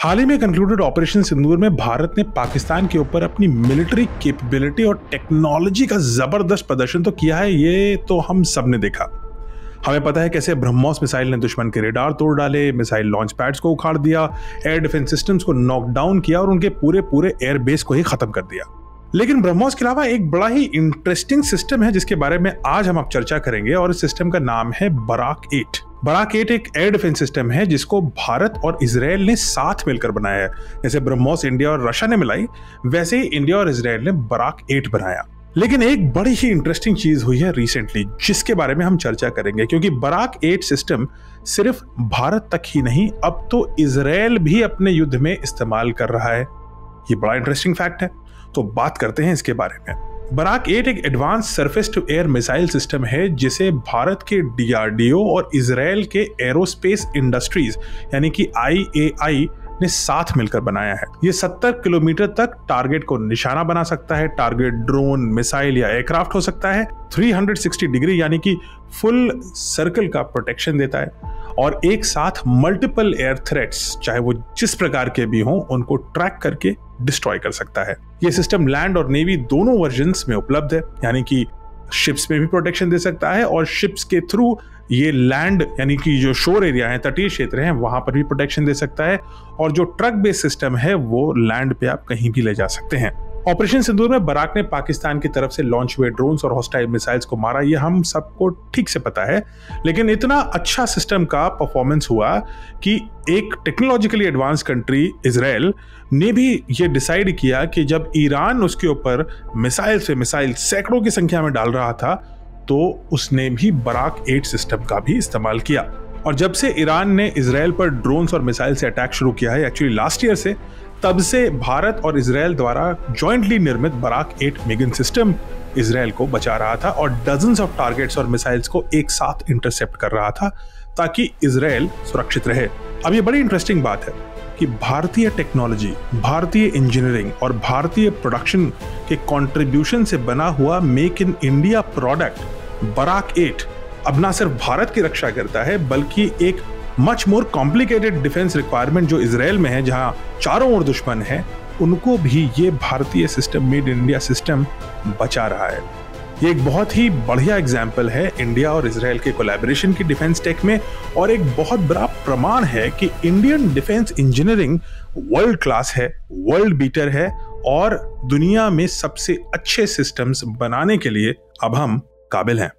हाल ही में concluded operation सिंदूर में भारत ने पाकिस्तान के ऊपर अपनी मिलिट्री कैपेबिलिटी और टेक्नोलॉजी का जबरदस्त प्रदर्शन तो किया है। ये तो हम सब ने देखा। हमें पता है कैसे ब्रह्मोस मिसाइल ने दुश्मन के रेडार तोड़ डाले, मिसाइल लॉन्च पैड्स को उखाड़ दिया, एयर डिफेंस सिस्टम्स को नॉकडाउन किया और उनके पूरे एयर बेस को ही खत्म कर दिया। लेकिन ब्रह्मोस के अलावा एक बड़ा ही इंटरेस्टिंग सिस्टम है जिसके बारे में आज हम चर्चा करेंगे और इस सिस्टम का नाम है बराक 8। बराक 8 एक एयर डिफेंस सिस्टम है जिसको भारत और इजराइल ने साथ मिलकर बनाया है। जैसे ब्रह्मोस इंडिया और रशिया ने मिलाई, वैसे ही इंडिया और इजराइल ने बराक 8 बनाया। लेकिन एक बड़ी ही इंटरेस्टिंग चीज हुई है रिसेंटली जिसके बारे में हम चर्चा करेंगे, क्योंकि बराक 8 सिस्टम सिर्फ भारत तक ही नहीं, अब तो इजराइल भी अपने युद्ध में इस्तेमाल कर रहा है। ये बड़ा इंटरेस्टिंग फैक्ट है, तो बात करते हैं इसके बारे में। बराक 8 एक advance surface to air missile system है जिसे भारत के डीआरडीओ और इजराइल के एरोस्पेस इंडस्ट्रीज यानी कि IAI ने साथ मिलकर बनाया है। ये 70 किलोमीटर तक टारगेट को निशाना बना सकता है। टारगेट ड्रोन, मिसाइल या एयरक्राफ्ट हो सकता है। 360 डिग्री यानी कि फुल सर्कल का प्रोटेक्शन देता है और एक साथ मल्टीपल एयर थ्रेट्स, चाहे वो जिस प्रकार के भी हों, उनको ट्रैक करके डिस्ट्रॉय कर सकता है। ये सिस्टम लैंड और नेवी दोनों वर्जन्स में उपलब्ध है, यानी कि शिप्स में भी प्रोटेक्शन दे सकता है और शिप्स के थ्रू ये लैंड यानी कि जो शोर एरिया है, तटीय क्षेत्र हैं, वहां पर भी प्रोटेक्शन दे सकता है। और जो ट्रक बेस्ड सिस्टम है वो लैंड पे आप कहीं भी ले जा सकते हैं। ऑपरेशन सिंदूर में बराक ने पाकिस्तान की तरफ से लॉन्च हुए ड्रोन्स और हॉस्टाइल मिसाइल्स को मारा, ये हम सबको ठीक से पता है। लेकिन इतना अच्छा सिस्टम का परफॉर्मेंस हुआ कि एक टेक्नोलॉजिकली एडवांस कंट्री इजराइल ने भी ये डिसाइड किया कि जब ईरान उसके ऊपर मिसाइल से मिसाइल सैकड़ों की संख्या में डाल रहा था, तो उसने भी बराक 8 सिस्टम का भी इस्तेमाल किया। और जब से ईरान ने इजराइल पर ड्रोन्स और मिसाइल से अटैक शुरू किया है, एक्चुअली लास्ट ईयर से, तब से भारत और इजराइल द्वारा जॉइंटली निर्मित बराक 8 मिगन सिस्टम इजराइल को बचा रहा था और डजन्स ऑफ टारगेट्स और मिसाइल्स को एक साथ इंटरसेप्ट कर रहा था ताकि इजराइल सुरक्षित रहे। अब ये बड़ी इंटरेस्टिंग बात है कि भारतीय टेक्नोलॉजी, भारतीय इंजीनियरिंग और भारतीय प्रोडक्शन के कंट्रीब्यूशन से बना हुआ make in India product Barak 8 अब ना सिर्फ भारत की रक्षा करता है, बल्कि एक much more complicated defence requirement जो इजराइल में है, जहां चारों ओर दुश्मन है, उनको भी ये भारतीय system, made in India system बचा रहा है। ये एक बहुत ही बढ़िया एग्जाम्पल है इंडिया और इजराइल के कोलैबोरेशन की डिफेंस टेक में और एक बहुत बड़ा प्रमाण है कि Indian defence engineering world class है, वर्ल्ड बीटर है और दुनिया में सबसे अच्छे सिस्टम्स बनाने के लिए अब हम काबिल हैं।